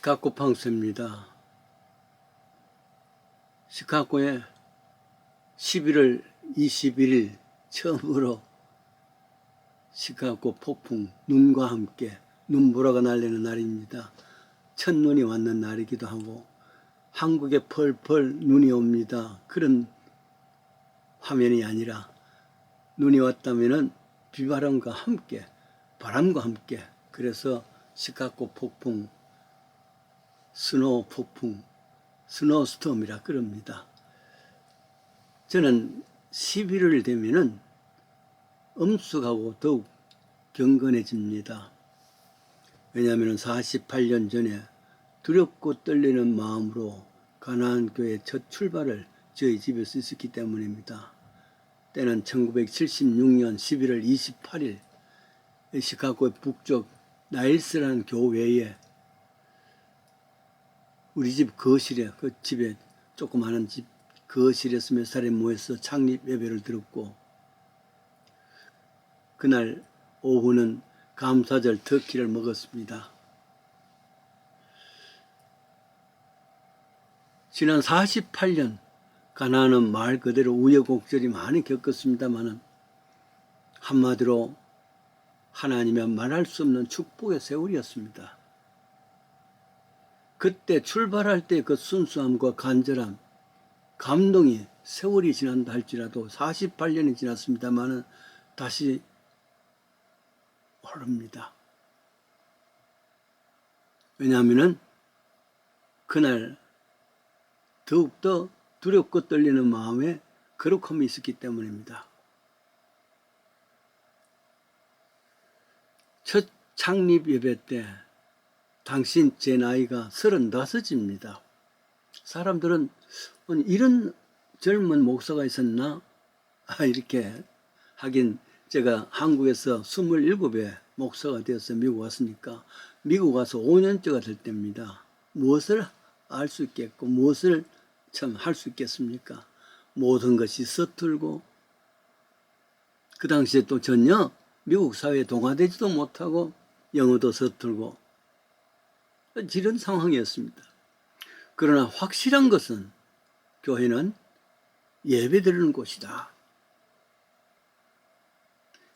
시카고 방수입니다. 시카고에 11월 21일 처음으로 시카고 폭풍 눈과 함께 눈보라가 날리는 날입니다. 첫눈이 왔는 날이기도 하고 한국에 펄펄 눈이 옵니다. 그런 화면이 아니라 눈이 왔다면은 비바람과 함께 바람과 함께, 그래서 시카고 폭풍, 스노우 폭풍, 스노우 스톰이라 그럽니다. 저는 11월 되면은 엄숙하고 더욱 경건해집니다. 왜냐하면 48년 전에 두렵고 떨리는 마음으로 가나안 교회 첫 출발을 저희 집에서 있었기 때문입니다. 때는 1976년 11월 28일 시카고의 북쪽 나일스라는 교회에 우리 집 거실에, 그 집에 조그마한 집 거실에서 몇 사람이 모여서 창립 예배를 드렸고, 그날 오후는 감사절 터키를 먹었습니다. 지난 48년 가나안은 말 그대로 우여곡절이 많이 겪었습니다마는 한마디로 하나님의 말할 수 없는 축복의 세월이었습니다. 그때 출발할 때 그 순수함과 간절함, 감동이 세월이 지난다 할지라도 48년이 지났습니다마는 다시 오릅니다. 왜냐하면 그날 더욱더 두렵고 떨리는 마음에 거룩함이 있었기 때문입니다. 첫 창립 예배 때 당신 제 나이가 35입니다. 사람들은 이런 젊은 목사가 있었나? 이렇게 하긴 제가 한국에서 27에 목사가 되어서 미국 왔으니까 미국 와서 5년째가 될 때입니다. 무엇을 알 수 있겠고 무엇을 참 할 수 있겠습니까? 모든 것이 서툴고 그 당시에 또 전혀 미국 사회에 동화되지도 못하고 영어도 서툴고 이런 상황이었습니다. 그러나 확실한 것은 교회는 예배드리는 곳이다.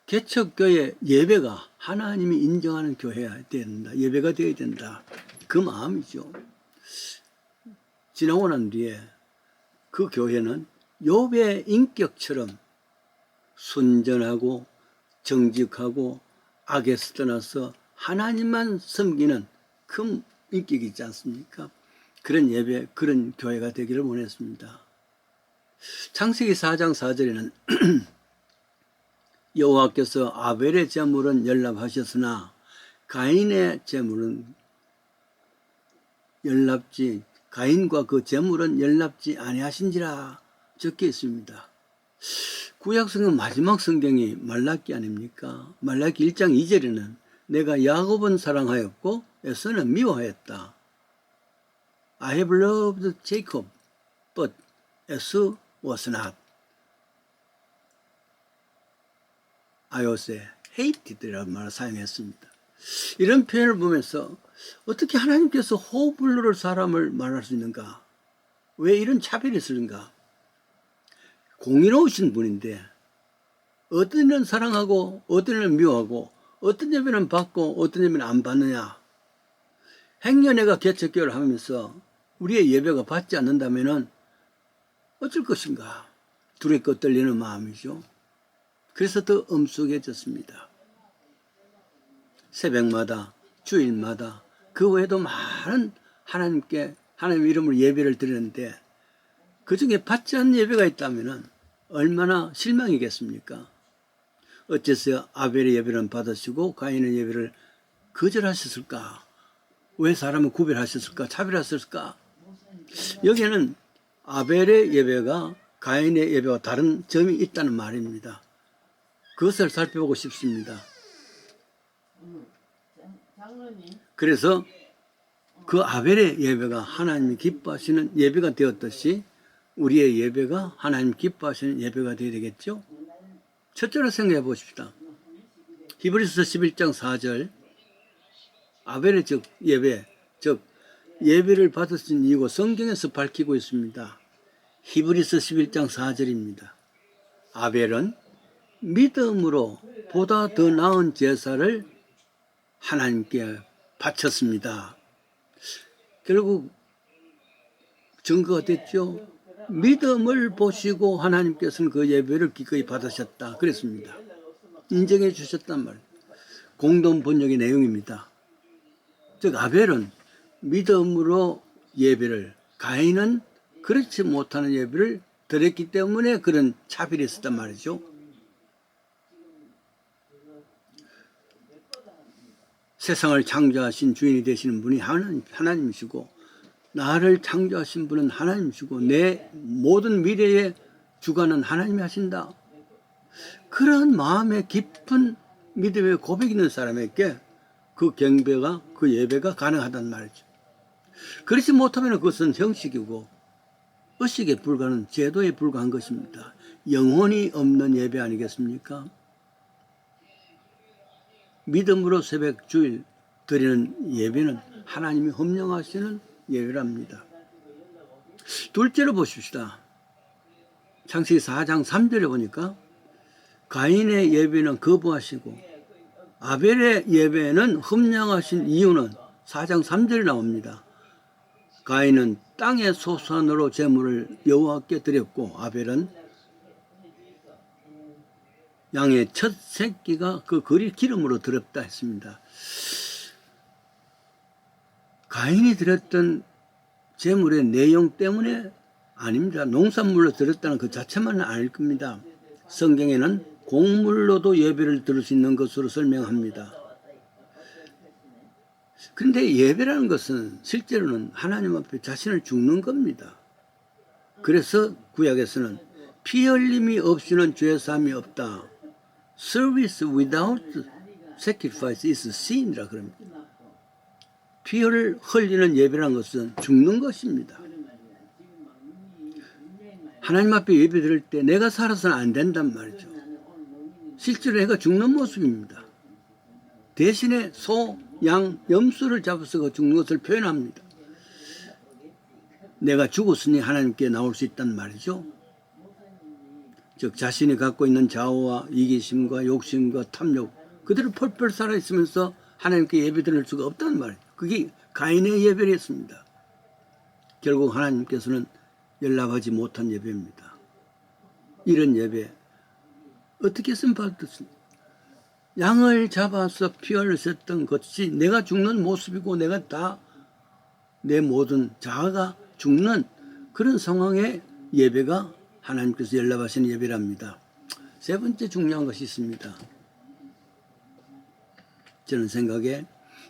개척교회 예배가 하나님이 인정하는 교회가 되어야 된다. 예배가 되어야 된다. 그 마음이죠. 지나고 난 뒤에 그 교회는 욥의 인격처럼 순전하고 정직하고 악에서 떠나서 하나님만 섬기는 큰 인격이 있지 않습니까? 그런 예배, 그런 교회가 되기를 원했습니다. 창세기 4장 4절에는 여호와께서 아벨의 제물은 연락하셨으나 가인의 제물은 연락지, 가인과 그 제물은 연락지 아니하신지라 적혀 있습니다. 구약성경 마지막 성경이 말라기 아닙니까? 말라기 1장 2절에는 내가 야곱은 사랑하였고 에서는 미워하였다. I have loved Jacob, but Esau was not. I was hated라는 말을 사용했습니다. 이런 표현을 보면서 어떻게 하나님께서 호불호를 사람을 말할 수 있는가? 왜 이런 차별이 있을까? 공의로우신 분인데 어떤 일은 사랑하고 어떤 일은 미워하고 어떤 예배는 받고 어떤 예배는 안 받느냐? 행여내가 개척교회를 하면서 우리의 예배가 받지 않는다면 어쩔 것인가? 두렵고 떨리는 마음이죠. 그래서 더 엄숙해졌습니다. 새벽마다, 주일마다, 그 외에도 많은 하나님께 하나님 이름으로 예배를 드리는데 그 중에 받지 않는 예배가 있다면 얼마나 실망이겠습니까? 어째서 아벨의 예배는 받으시고 가인의 예배를 거절하셨을까? 왜 사람을 구별하셨을까? 차별하셨을까? 여기에는 아벨의 예배가 가인의 예배와 다른 점이 있다는 말입니다. 그것을 살펴보고 싶습니다. 그래서 그 아벨의 예배가 하나님이 기뻐하시는 예배가 되었듯이 우리의 예배가 하나님 기뻐하시는 예배가 되어야 되겠죠? 첫째로 생각해 보십시다. 히브리서 11장 4절 아벨의 즉 예배, 즉 예배를 받으신 이유가 성경에서 밝히고 있습니다. 히브리서 11장 4절입니다. 아벨은 믿음으로 보다 더 나은 제사를 하나님께 바쳤습니다. 결국 증거가 됐죠. 믿음을 보시고 하나님께서는 그 예배를 기꺼이 받으셨다 그랬습니다. 인정해 주셨단 말이에요. 공동 번역의 내용입니다. 즉 아벨은 믿음으로 예배를, 가인은 그렇지 못하는 예배를 드렸기 때문에 그런 차별이 있었단 말이죠. 세상을 창조하신 주인이 되시는 분이 하나님이시고, 나를 창조하신 분은 하나님이시고, 내 모든 미래의 주관은 하나님이 하신다. 그런 마음의 깊은 믿음의 고백이 있는 사람에게 그 경배가, 그 예배가 가능하단 말이죠. 그렇지 못하면 그것은 형식이고 의식에 불과한, 제도에 불과한 것입니다. 영혼이 없는 예배 아니겠습니까? 믿음으로 새벽 주일 드리는 예배는 하나님이 헌명하시는 예배랍니다. 둘째로 보십시다. 창세기 4장 3절에 보니까 가인의 예배는 거부하시고 아벨의 예배는 헌명하신 이유는 4장 3절에 나옵니다. 가인은 땅의 소산으로 제물을 여호와께 드렸고 아벨은 양의 첫 새끼가 그 기름으로 드렸다 했습니다. 가인이 드렸던 제물의 내용 때문에 아닙니다. 농산물로 드렸다는 그 자체만은 아닐 겁니다. 성경에는 곡물로도 예배를 드릴 수 있는 것으로 설명합니다. 그런데 예배라는 것은 실제로는 하나님 앞에 자신을 죽는 겁니다. 그래서 구약에서는 피 흘림이 없이는 죄사함이 없다. Service without sacrifice is sin이라 그럽니다. 피를 흘리는 예배라는 것은 죽는 것입니다. 하나님 앞에 예배 드릴 때 내가 살아서는 안 된단 말이죠. 실제로 내가 죽는 모습입니다. 대신에 소, 양, 염소를 잡아서 죽는 것을 표현합니다. 내가 죽었으니 하나님께 나올 수 있단 말이죠. 즉 자신이 갖고 있는 좌우와 이기심과 욕심과 탐욕 그대로 펄펄 살아있으면서 하나님께 예배 드릴 수가 없다는 말이에요. 그게 가인의 예배였습니다. 결국 하나님께서는 연락하지 못한 예배입니다. 이런 예배 어떻게 했으면 받았습니까? 양을 잡아서 피 흘렸던 것이 내가 죽는 모습이고 내가 다 내 모든 자아가 죽는 그런 상황의 예배가 하나님께서 연락하시는 예배랍니다. 세 번째 중요한 것이 있습니다. 저는 생각에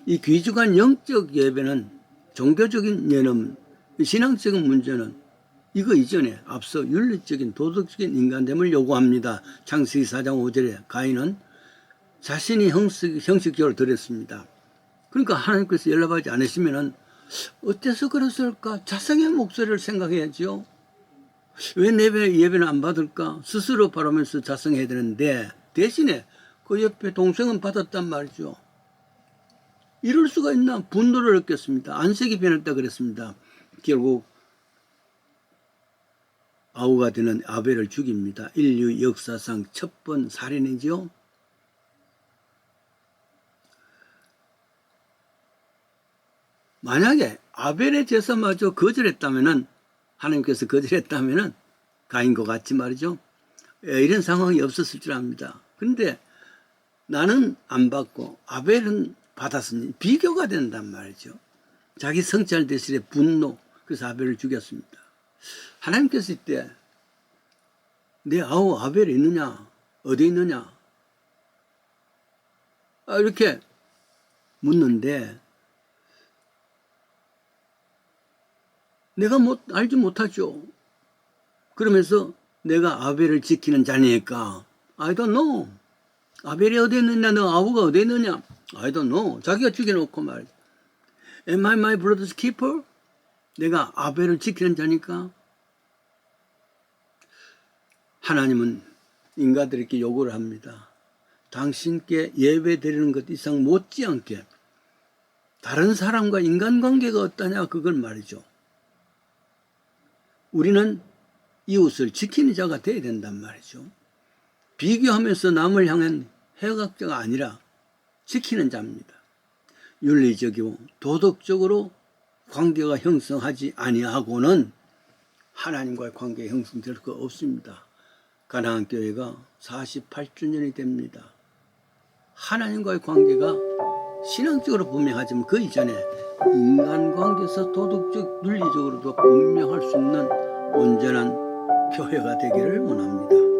이 귀중한 영적 예배는 종교적인 예념, 신앙적인 문제는 이거 이전에 앞서 윤리적인 도덕적인 인간됨을 요구합니다. 창세기 4장 5절에 가인은 자신이 형식적으로 드렸습니다. 그러니까 하나님께서 연락하지 않으시면 어때서 그랬을까? 자성의 목소리를 생각해야죠. 왜 내 예배는 안 받을까? 스스로 바라면서 자성해야 되는데 대신에 그 옆에 동생은 받았단 말이죠. 이럴 수가 있나? 분노를 느꼈습니다. 안색이 변했다 그랬습니다. 결국 아우가 되는 아벨을 죽입니다. 인류 역사상 첫 번 살인이죠. 만약에 아벨의 제사마저 거절했다면은 하나님께서 거절했다면은 가인과 같이 말이죠. 이런 상황이 없었을 줄 압니다. 그런데 나는 안 받고 아벨은 받았으니 비교가 된단 말이죠. 자기 성찰 대신에 분노. 그래서 아벨을 죽였습니다. 하나님께서 이때 내 아우 아벨이 있느냐? 어디 있느냐? 이렇게 묻는데 내가 알지 못하죠. 그러면서 내가 아벨을 지키는 자니까 I don't know. 아벨이 어디 있느냐? 너 아우가 어디 있느냐? I don't know. 자기가 죽여놓고 말이죠. Am I my brother's keeper? 내가 아벨을 지키는 자니까. 하나님은 인간들에게 요구를 합니다. 당신께 예배 드리는 것 이상 못지않게 다른 사람과 인간관계가 어떠냐 그걸 말이죠. 우리는 이웃을 지키는 자가 되어야 된단 말이죠. 비교하면서 남을 향한 해각자가 아니라 지키는 자입니다. 윤리적이고 도덕적으로 관계가 형성하지 아니하고는 하나님과의 관계가 형성될 수 없습니다. 가나안 교회가 48주년이 됩니다. 하나님과의 관계가 신앙적으로 분명하지만 그 이전에 인간관계에서 도덕적, 윤리적으로도 분명할 수 있는 온전한 교회가 되기를 원합니다.